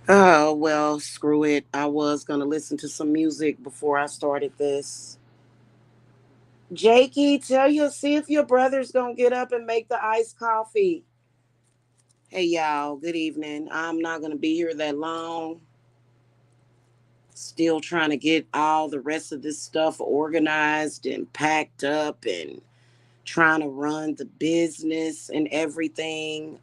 Oh, well, screw it. I was going to listen to some music before I started this. Jakey, see if your brother's going to get up and make the iced coffee. Hey, y'all, good evening. I'm not going to be here that long. Still trying to get all the rest of this stuff organized and packed up and trying to run the business and everything.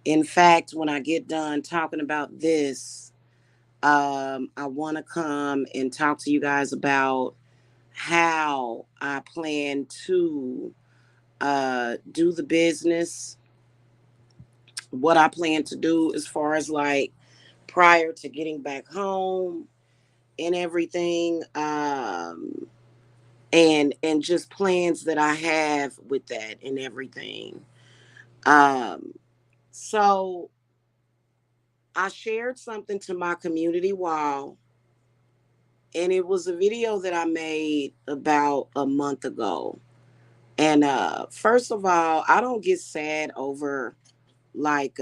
In fact, when I get done talking about this, I want to come and talk to you guys about how I plan to do the business, what I plan to do as far as like prior to getting back home and everything, and just plans that I have with that and everything. Um, so I shared something to my community wall, and it was a video that I made about a month ago. And first of all, I don't get sad over like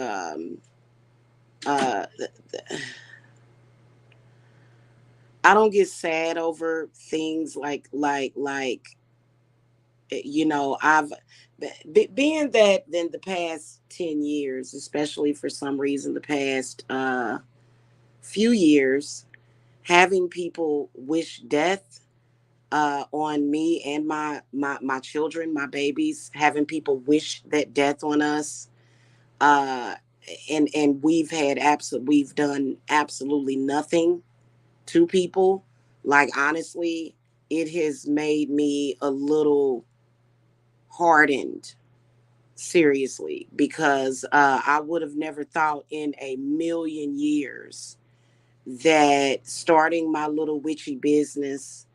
uh I don't get sad over things I've being that in the past 10 years, especially for some reason the past few years, having people wish death on me and my children, my babies, having people wish that death on us. Uh, and we've done absolutely nothing to people. Like honestly, it has made me a little hardened, seriously, because I would have never thought in a million years that starting my little witchy business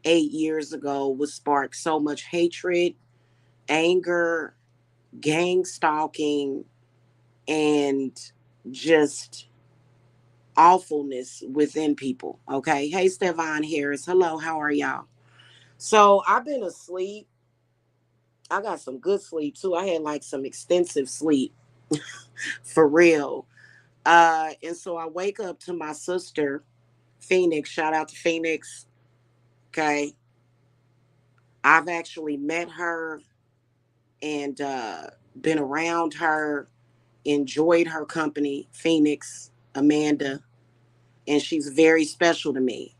8 years ago would spark so much hatred, anger, gang stalking, and just awfulness within people. Okay. Hey, Stevon Harris. Hello. How are y'all? So I've been asleep. I got some good sleep too. I had like some extensive sleep for real. And so I wake up to my sister, Phoenix. Shout out to Phoenix. Okay. I've actually met her and been around her, enjoyed her company, Phoenix, Amanda, and she's very special to me,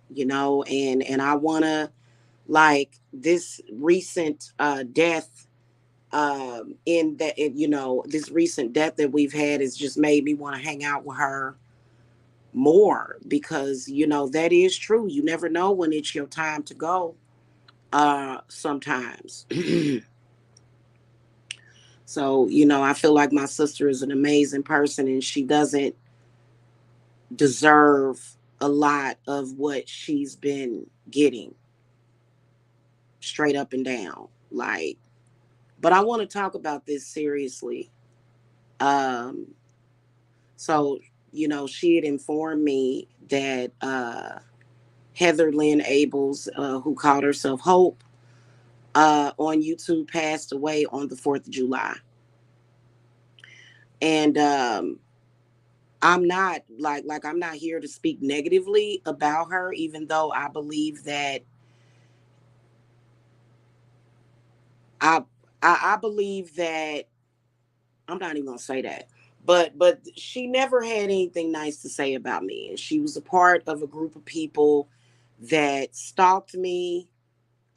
and I want to like this recent death in that this recent death that we've had has just made me want to hang out with her more because that is true. You never know when it's your time to go sometimes. So I feel like my sister is an amazing person and she doesn't deserve a lot of what she's been getting, straight up and down, like. But I want to talk about this seriously. um so she had informed me that Heather Lynn Abels, who called herself Hope on YouTube, passed away on the 4th of July. And I'm not I'm not here to speak negatively about her, even though I believe that I I believe that I'm not even gonna say that. But she never had anything nice to say about me. And she was a part of a group of people that stalked me,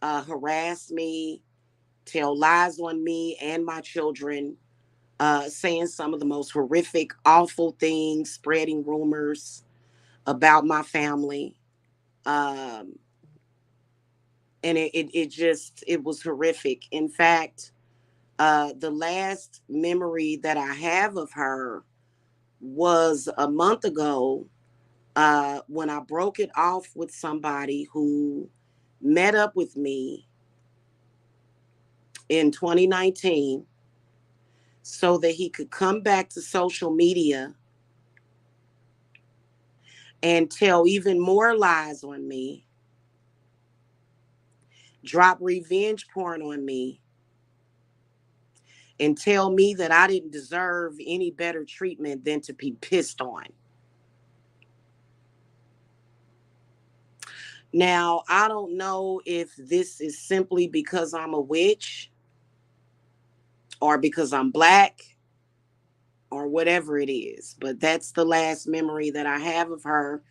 harassed me, tell lies on me and my children, saying some of the most horrific, awful things, spreading rumors about my family. Um, and it was horrific. In fact, the last memory that I have of her was a month ago, when I broke it off with somebody who met up with me in 2019 so that he could come back to social media and tell even more lies on me, drop revenge porn on me, and tell me that I didn't deserve any better treatment than to be pissed on. Now, I don't know if this is simply because I'm a witch or because I'm black or whatever it is, but that's the last memory that I have of her.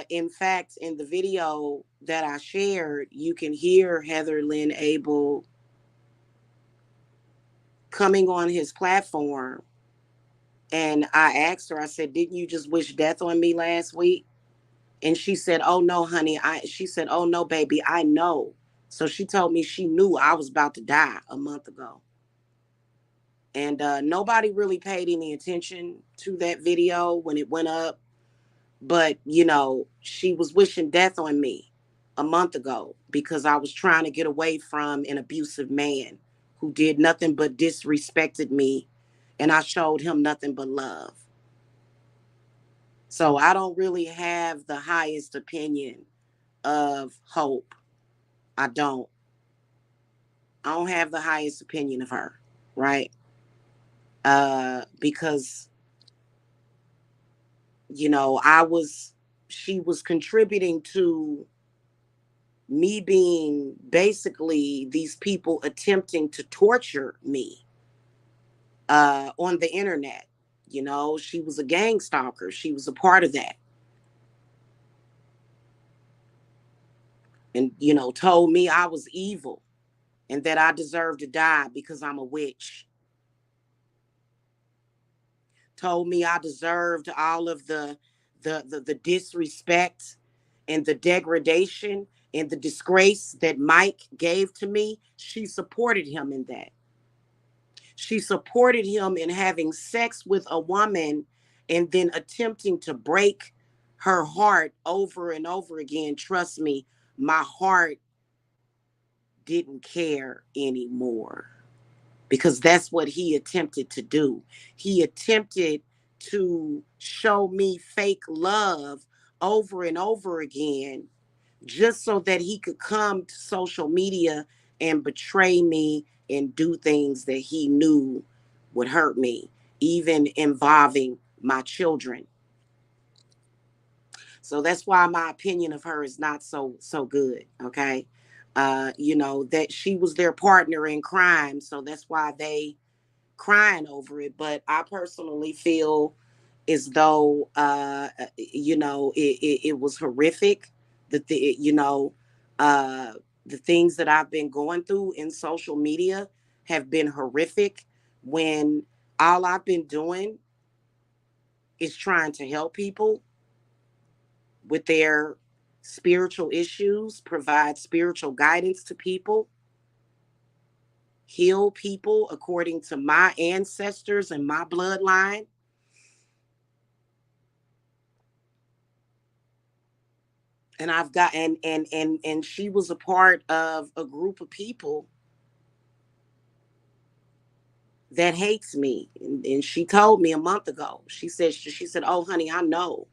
In fact, in the video that I shared, you can hear Heather Lynn Abel coming on his platform. And I asked her, I said, didn't you just wish death on me last week? And she said, oh no, honey. She said, oh no, baby, I know. So she told me she knew I was about to die a month ago. And nobody really paid any attention to that video when it went up. But, she was wishing death on me a month ago because I was trying to get away from an abusive man who did nothing but disrespected me. And I showed him nothing but love. So I don't really have the highest opinion of Hope. I don't. I don't have the highest opinion of her, right? Because I was she was contributing to me being basically these people attempting to torture me on the internet. She was a gang stalker. She was a part of that. And, told me I was evil and that I deserved to die because I'm a witch. Told me I deserved all of the disrespect and the degradation and the disgrace that Mike gave to me. She supported him in that. She supported him in having sex with a woman and then attempting to break her heart over and over again. Trust me, my heart didn't care anymore because that's what he attempted to do. He attempted to show me fake love over and over again just so that he could come to social media and betray me and do things that he knew would hurt me, even involving my children. So that's why my opinion of her is not so good. Okay. That she was their partner in crime. So that's why they crying over it. But I personally feel as though it was horrific. That uh the things that I've been going through in social media have been horrific when all I've been doing is trying to help people with their spiritual issues, provide spiritual guidance to people, heal people according to my ancestors and my bloodline. And I've got and she was a part of a group of people that hates me. And she told me a month ago. She said, "Oh honey, I know."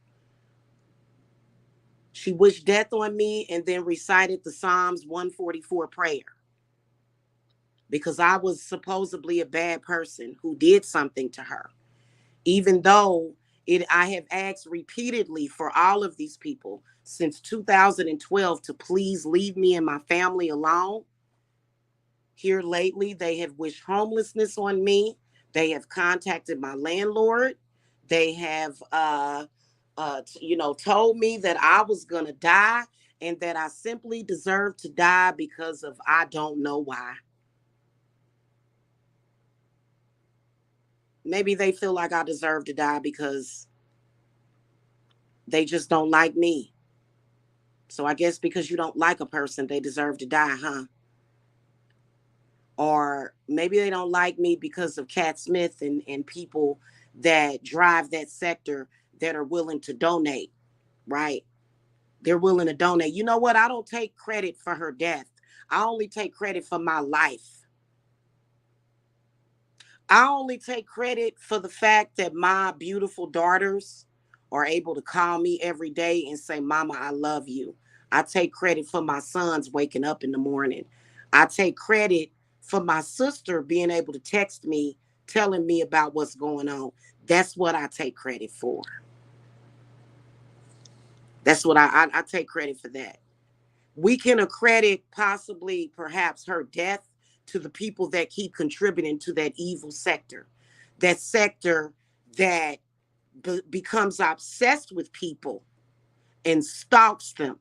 She wished death on me and then recited the Psalms 144 prayer because I was supposedly a bad person who did something to her. Even though I have asked repeatedly for all of these people since 2012 to please leave me and my family alone. Here lately, they have wished homelessness on me. They have contacted my landlord. They have, told me that I was going to die and that I simply deserve to die because of I don't know why. Maybe they feel like I deserve to die because they just don't like me. So I guess because you don't like a person, they deserve to die, huh? Or maybe they don't like me because of Cat Smith and people that drive that sector that are willing to donate, right? They're willing to donate. You know what? I don't take credit for her death. I only take credit for my life. I only take credit for the fact that my beautiful daughters are able to call me every day and say, Mama, I love you. I take credit for my sons waking up in the morning. I take credit for my sister being able to text me, telling me about what's going on. That's what I take credit for. That's what I take credit for that. We can accredit possibly perhaps her death to the people that keep contributing to that evil sector, that sector that becomes obsessed with people and stalks them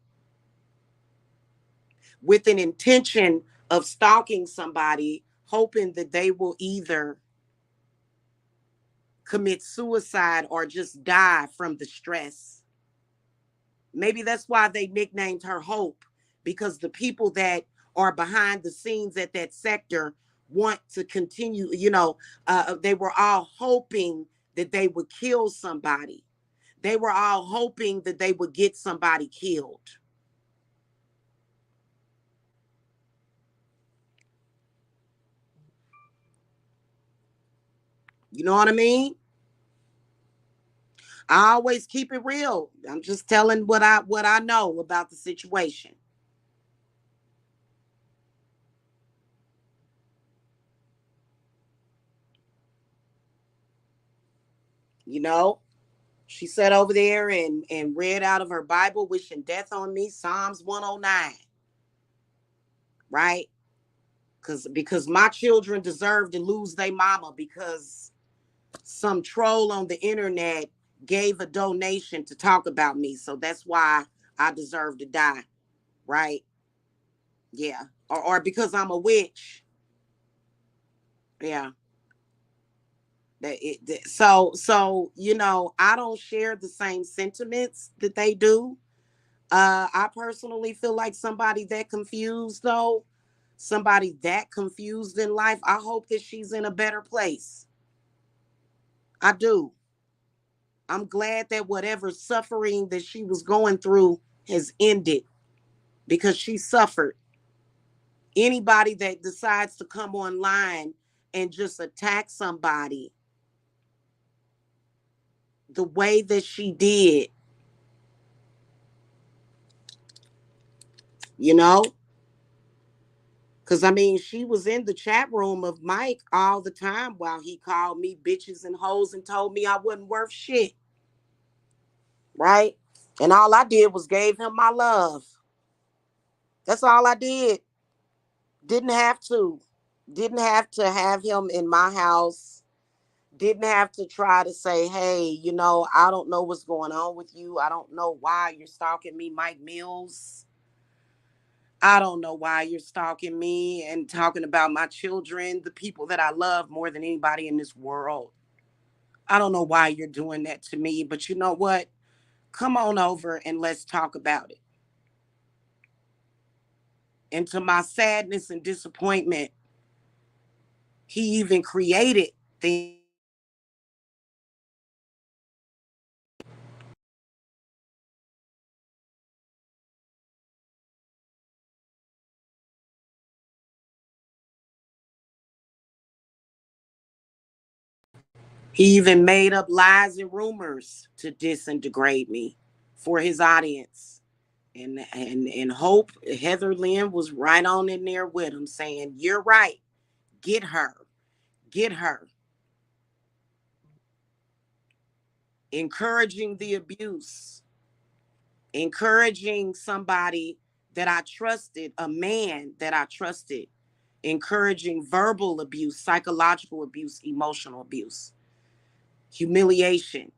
with an intention of stalking somebody, hoping that they will either commit suicide or just die from the stress. Maybe that's why they nicknamed her Hope, because the people that are behind the scenes at that sector want to continue, they were all hoping that they would kill somebody. They were all hoping that they would get somebody killed. You know what I mean? I always keep it real. I'm just telling what I know about the situation. You know, she sat over there and read out of her Bible, wishing death on me, Psalms 109, right? Because my children deserve to lose their mama because some troll on the internet gave a donation to talk about me. So that's why I deserve to die, right? Yeah. Or because I'm a witch. Yeah. I don't share the same sentiments that they do. I personally feel like somebody that confused, though, somebody that confused in life, I hope that she's in a better place. I do. I'm glad that whatever suffering that she was going through has ended because she suffered. Anybody that decides to come online and just attack somebody the way that she did, you know, because I mean, she was in the chat room of Mike all the time while he called me bitches and hoes and told me I wasn't worth shit, right? And all I did was gave him my love. That's all I did. Didn't have to. Didn't have to have him in my house. Didn't have to try to say, hey, I don't know what's going on with you. I don't know why you're stalking me, Mike Mills. I don't know why you're stalking me and talking about my children, the people that I love more than anybody in this world. I don't know why you're doing that to me, but you know what? Come on over and let's talk about it. And to my sadness and disappointment, he even created things. He even made up lies and rumors to diss and degrade me for his audience. And Hope, Heather Lynn was right on in there with him saying, you're right. Get her. Get her. Encouraging the abuse, encouraging somebody that I trusted, a man that I trusted, encouraging verbal abuse, psychological abuse, emotional abuse, humiliation.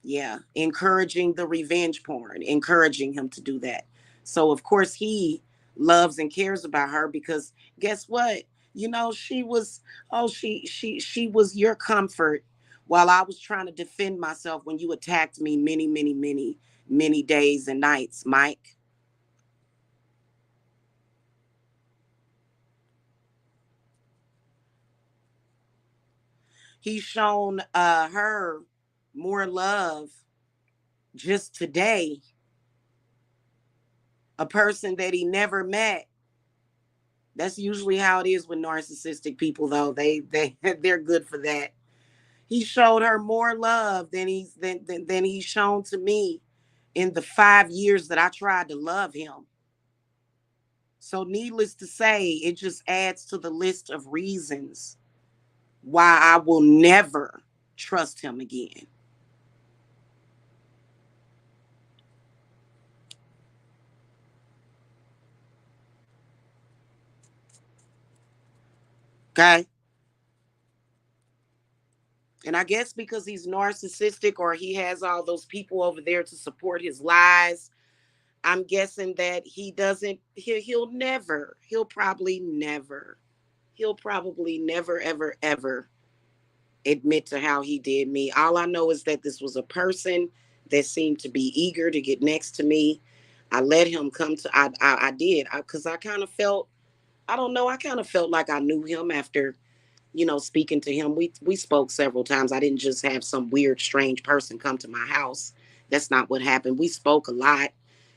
Yeah, encouraging the revenge porn, encouraging him to do that. So of course he loves and cares about her because guess what? She was she was your comfort while I was trying to defend myself when you attacked me many, many, many, many days and nights, Mike. He's shown her more love just today, a person that he never met. That's usually how it is with narcissistic people, though. They're good for that. He showed her more love than he's shown to me in the 5 years that I tried to love him. So, needless to say, it just adds to the list of reasons why I will never trust him again. Okay. And I guess because he's narcissistic or he has all those people over there to support his lies, I'm guessing that he doesn't, he'll probably never, ever, ever admit to how he did me. All I know is that this was a person that seemed to be eager to get next to me. I let him come to, I did, because I kind of felt, I don't know, I kind of felt like I knew him after, speaking to him. We spoke several times. I didn't just have some weird, strange person come to my house. That's not what happened. We spoke a lot,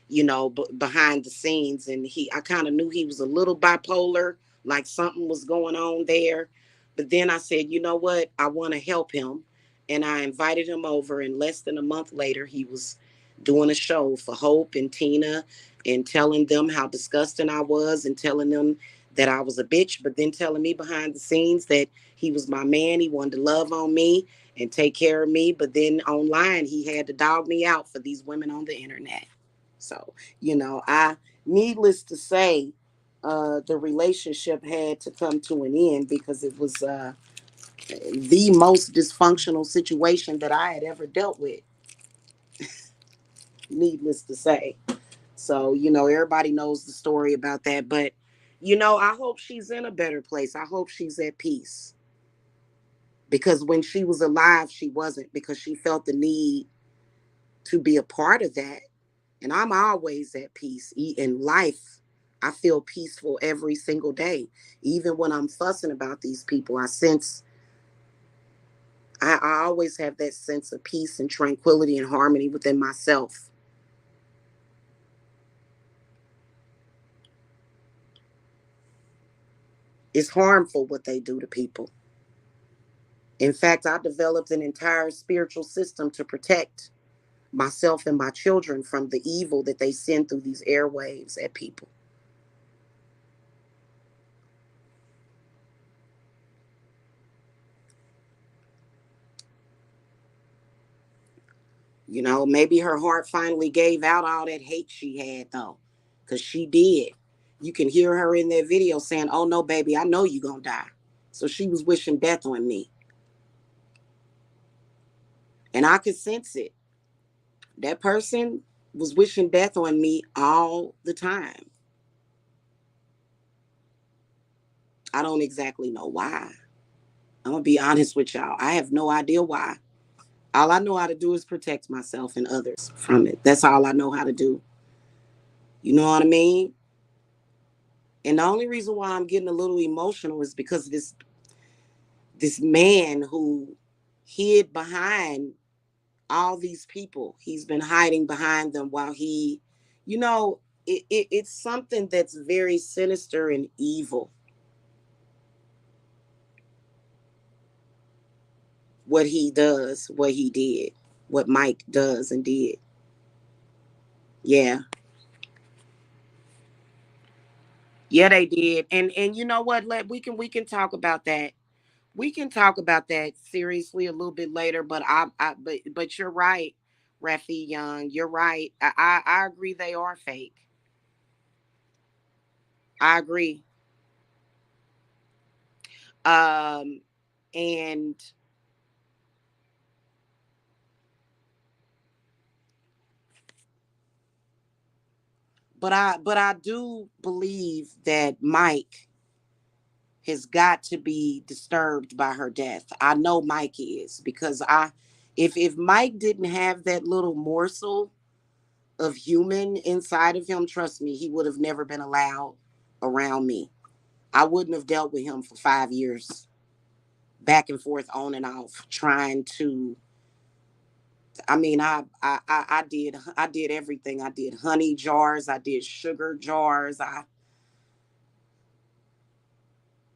behind the scenes, and I kind of knew he was a little bipolar, like something was going on there. But then I said, you know what? I want to help him, and I invited him over. And less than a month later, he was doing a show for Hope and Tina, and telling them how disgusting I was, and telling them that I was a bitch, but then telling me behind the scenes that he was my man. He wanted to love on me and take care of me. But then online, he had to dog me out for these women on the internet. So, I, needless to say, the relationship had to come to an end because it was the most dysfunctional situation that I had ever dealt with, needless to say. So, everybody knows the story about that. But, I hope she's in a better place. I hope she's at peace. Because when she was alive, she wasn't, because she felt the need to be a part of that. And I'm always at peace. In life, I feel peaceful every single day. Even when I'm fussing about these people, I always have that sense of peace and tranquility and harmony within myself. It's harmful what they do to people. In fact, I developed an entire spiritual system to protect myself and my children from the evil that they send through these airwaves at people. Maybe her heart finally gave out all that hate she had, though, because she did. You can hear her in that video saying, "Oh no, baby, I know you're going to die." So she was wishing death on me. And I could sense it. That person was wishing death on me all the time. I don't exactly know why. I'm going to be honest with y'all. I have no idea why. All I know how to do is protect myself and others from it. That's all I know how to do. You know what I mean? And the only reason why I'm getting a little emotional is because this man who hid behind all these people. He's been hiding behind them while it's something that's very sinister and evil. What he does, what he did, what Mike does and did. Yeah. Yeah, they did. And you know what? We can talk about that. We can talk about that seriously a little bit later, but but you're right, Rafi Young. You're right. I agree they are fake. I agree. Um and but I do believe that Mike has got to be disturbed by her death. I know Mike is, because if Mike didn't have that little morsel of human inside of him, trust me, he would have never been allowed around me. I wouldn't have dealt with him for 5 years, back and forth, on and off, trying to. I mean, I did everything. I did honey jars. I did sugar jars.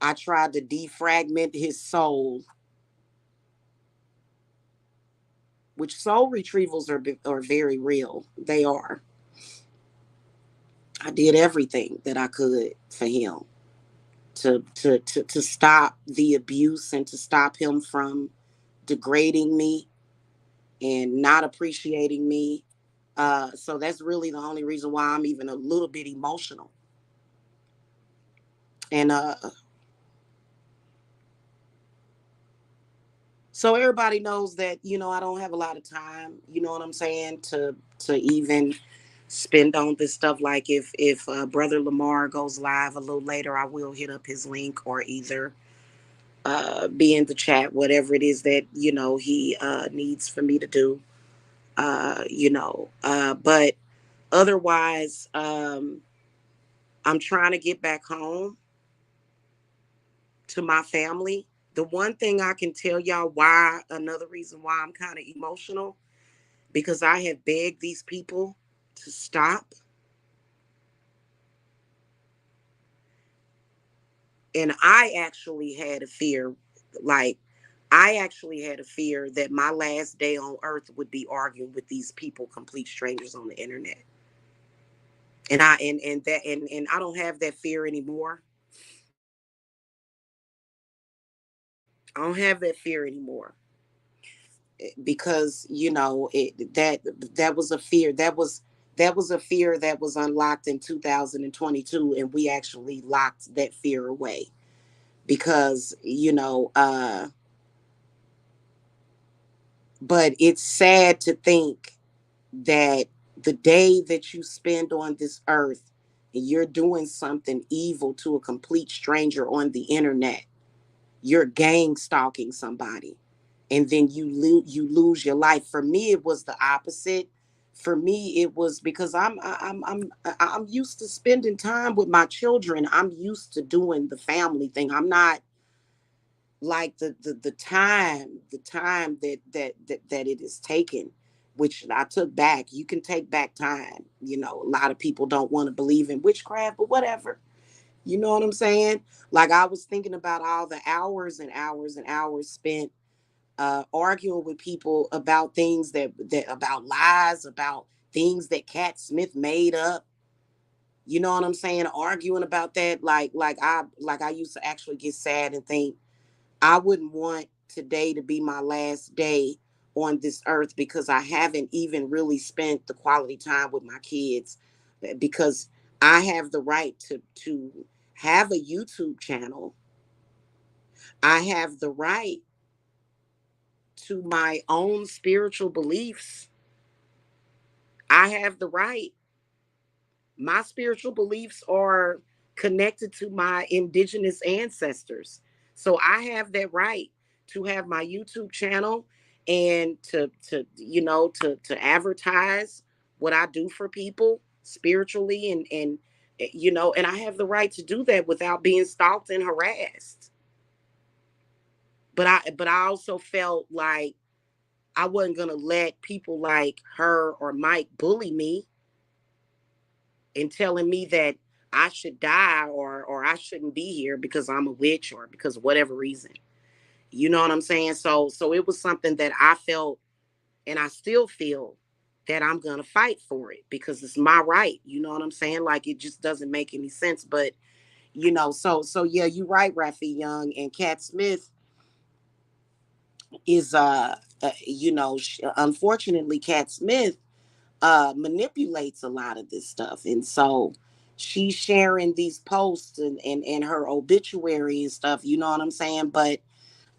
I tried to defragment his soul, which soul retrievals are very real. They are. I did everything that I could for him to stop the abuse and to stop him from degrading me and not appreciating me. So that's really the only reason why I'm even a little bit emotional. And So everybody knows that, I don't have a lot of time, you know what I'm saying, to even spend on this stuff. Like if brother Lamar goes live a little later, I will hit up his link, or either be in the chat, whatever it is that, he needs for me to do. But otherwise, I'm trying to get back home to my family. The one thing I can tell y'all, why, another reason why I'm kind of emotional, because I have begged these people to stop. And like, I actually had a fear that my last day on earth would be arguing with these people, complete strangers on the internet. And I don't have that fear anymore. I don't have that fear anymore, because that was a fear that was unlocked in 2022, and we actually locked that fear away, because but it's sad to think that the day that you spend on this earth and you're doing something evil to a complete stranger on the internet, you're gang stalking somebody, and then you lose your life. For me, it was the opposite. For me, it was because I'm used to spending time with my children. I'm used to doing the family thing. I'm not like the time that it is taken, which I took back. You can take back time. A lot of people don't want to believe in witchcraft, but whatever. You know what I'm saying? Like, I was thinking about all the hours and hours and hours spent arguing with people about things that about lies, about things that Cat Smith made up. You know what I'm saying? Arguing about that, like I used to actually get sad and think, I wouldn't want today to be my last day on this earth, because I haven't even really spent the quality time with my kids, because I have the right to have a YouTube channel. I have the right to my own spiritual beliefs. I have the right. My spiritual beliefs are connected to my indigenous ancestors. So I have that right to have my YouTube channel, and to advertise what I do for people spiritually, and I have the right to do that without being stalked and harassed. But I also felt like I wasn't going to let people like her or Mike bully me and telling me that I should die, or I shouldn't be here because I'm a witch, or because of whatever reason. You know what I'm saying? So it was something that I felt, and I still feel, that I'm going to fight for it, because it's my right. You know what I'm saying? Like, it just doesn't make any sense. But so yeah, you're right, Rafi Young. And Cat Smith is unfortunately, Cat Smith manipulates a lot of this stuff. And so she's sharing these posts and her obituary and stuff, you know what I'm saying? But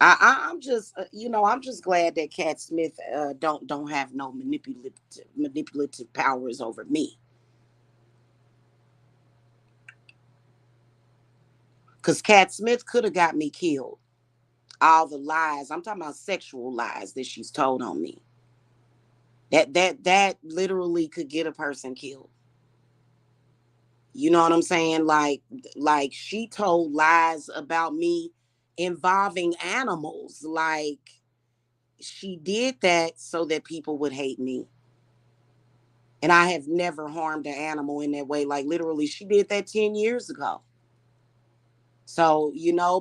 I'm just I'm just glad that Cat Smith don't have no manipulative powers over me, because Cat Smith could have got me killed. All the lies, I'm talking about sexual lies that she's told on me, that literally could get a person killed. You know what I'm saying? Like she told lies about me involving animals. Like, she did that so that people would hate me. And I have never harmed an animal in that way. Like, literally, she did that 10 years ago. So,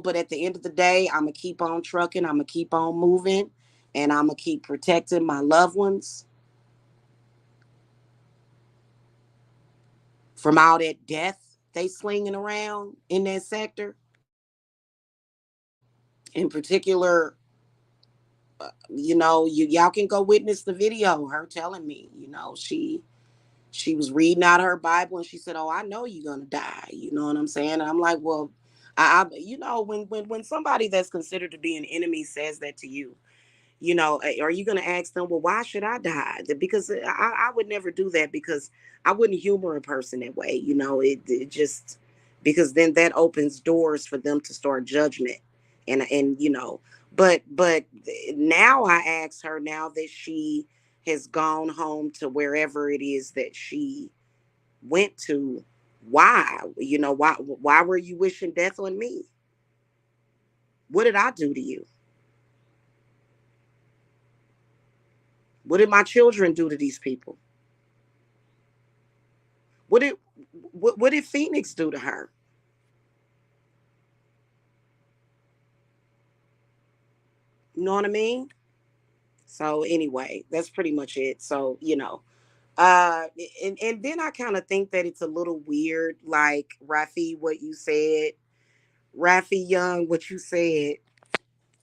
but at the end of the day, I'm going to keep on trucking. I'm going to keep on moving. And I'm going to keep protecting my loved ones from all that death they slinging around in that sector. In particular, y'all can go witness the video, her telling me, she was reading out her Bible, and she said, "Oh, I know you're gonna die." You know what I'm saying? And I'm like, well, when somebody that's considered to be an enemy says that to you, Are you going to ask them, well, why should I die? Because I would never do that, because I wouldn't humor a person that way. It just, because then that opens doors for them to start judgment. But now I ask her, now that she has gone home to wherever it is that she went to, why were you wishing death on me? What did I do to you? What did my children do to these people? What did what did Phoenix do to her? You know what I mean? So anyway, that's pretty much it. So, uh and then I kind of think that it's a little weird, like Rafi, what you said, Rafi Young, what you said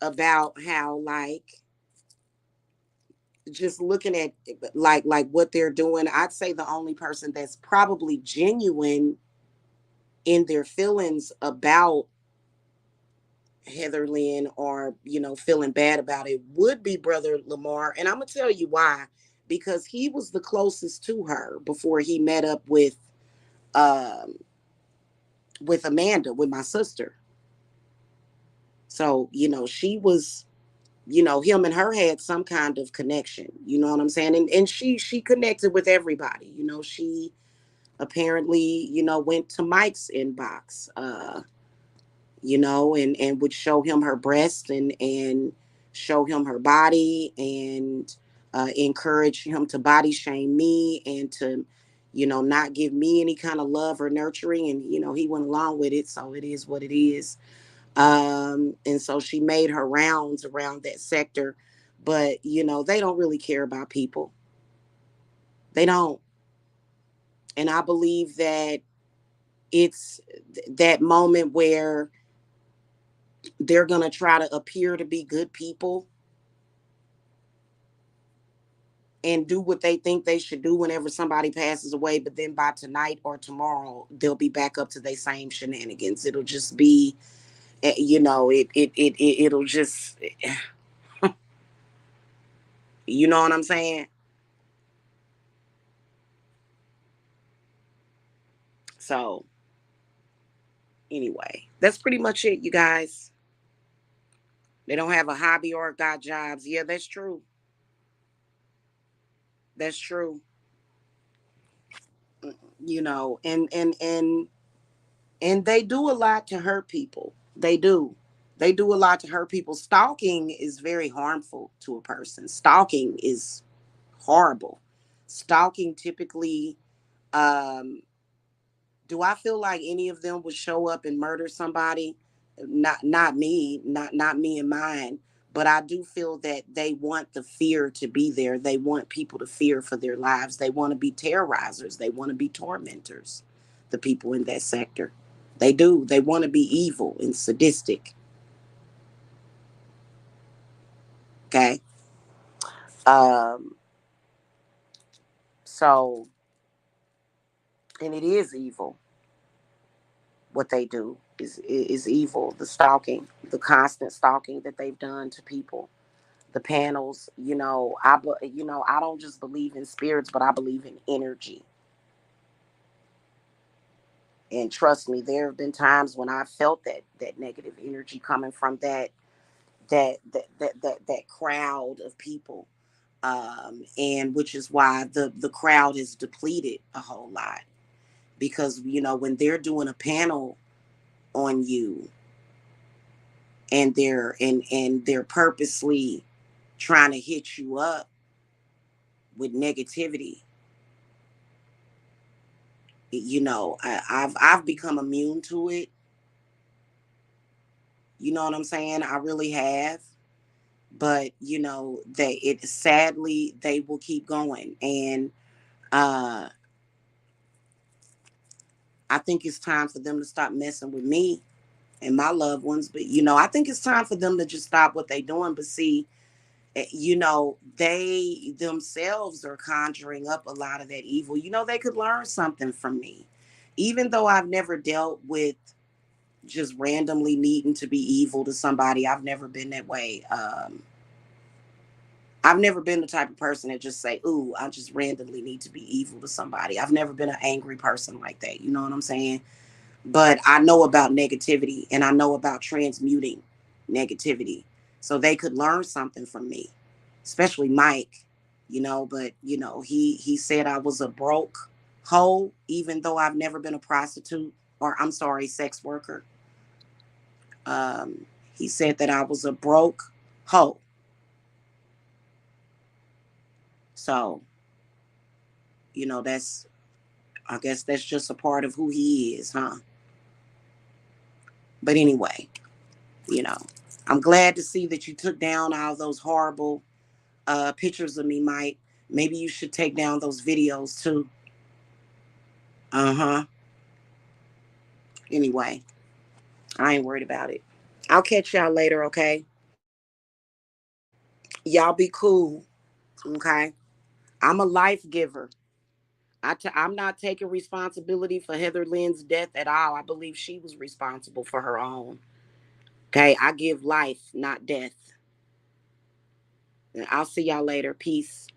about how, like, just looking at, like what they're doing. I'd say the only person that's probably genuine in their feelings about Heather Lynn, or, feeling bad about it, would be Brother Lamar. And I'm going to tell you why. Because he was the closest to her before he met up um, with Amanda, with my sister. So, she was, him and her had some kind of connection. You know what I'm saying? And she connected with everybody. She apparently, went to Mike's inbox. And would show him her breast, and show him her body, and encourage him to body shame me, and to, not give me any kind of love or nurturing. And, he went along with it. So it is what it is. And so she made her rounds around that sector. But, they don't really care about people. They don't. And I believe that it's that moment where they're going to try to appear to be good people and do what they think they should do whenever somebody passes away. But then by tonight or tomorrow, they'll be back up to their same shenanigans. It'll just be, it'll just, you know what I'm saying? So anyway, that's pretty much it, you guys. They don't have a hobby or got jobs. Yeah, that's true. That's true. And they do a lot to hurt people. They do. They do a lot to hurt people. Stalking is very harmful to a person. Stalking is horrible. Stalking typically, um, do I feel like any of them would show up and murder somebody? Not me, not me and mine. But I do feel that they want the fear to be there. They want people to fear for their lives. They want to be terrorizers. They want to be tormentors. The people in that sector, they do. They want to be evil and sadistic. Okay. Um. So, and it is evil. What they do is evil. The stalking, the constant stalking that they've done to people. The panels, I don't just believe in spirits, but I believe in energy. And trust me, there have been times when I felt that negative energy coming from that crowd of people. And which is why the crowd is depleted a whole lot, because when they're doing a panel on you, and they're purposely trying to hit you up with negativity. I've become immune to it. You know what I'm saying? I really have. But they will keep going. And uh I think it's time for them to stop messing with me and my loved ones. But I think it's time for them to just stop what they're doing. But see, they themselves are conjuring up a lot of that evil. They could learn something from me. Even though I've never dealt with just randomly needing to be evil to somebody, I've never been that way. I've never been the type of person that just say, ooh, I just randomly need to be evil to somebody. I've never been an angry person like that. You know what I'm saying? But I know about negativity, and I know about transmuting negativity. So they could learn something from me, especially Mike, but he said I was a broke hoe, even though I've never been a prostitute, or I'm sorry, sex worker. He said that I was a broke hoe. So, that's, I guess that's just a part of who he is, huh? But anyway, you know, I'm glad to see that you took down all those horrible pictures of me, Mike. Maybe you should take down those videos too. Uh-huh. Anyway, I ain't worried about it. I'll catch y'all later, okay? Y'all be cool, okay? I'm a life giver. I'm not taking responsibility for Heather Lynn's death at all. I believe she was responsible for her own. Okay, I give life, not death. And I'll see y'all later. Peace.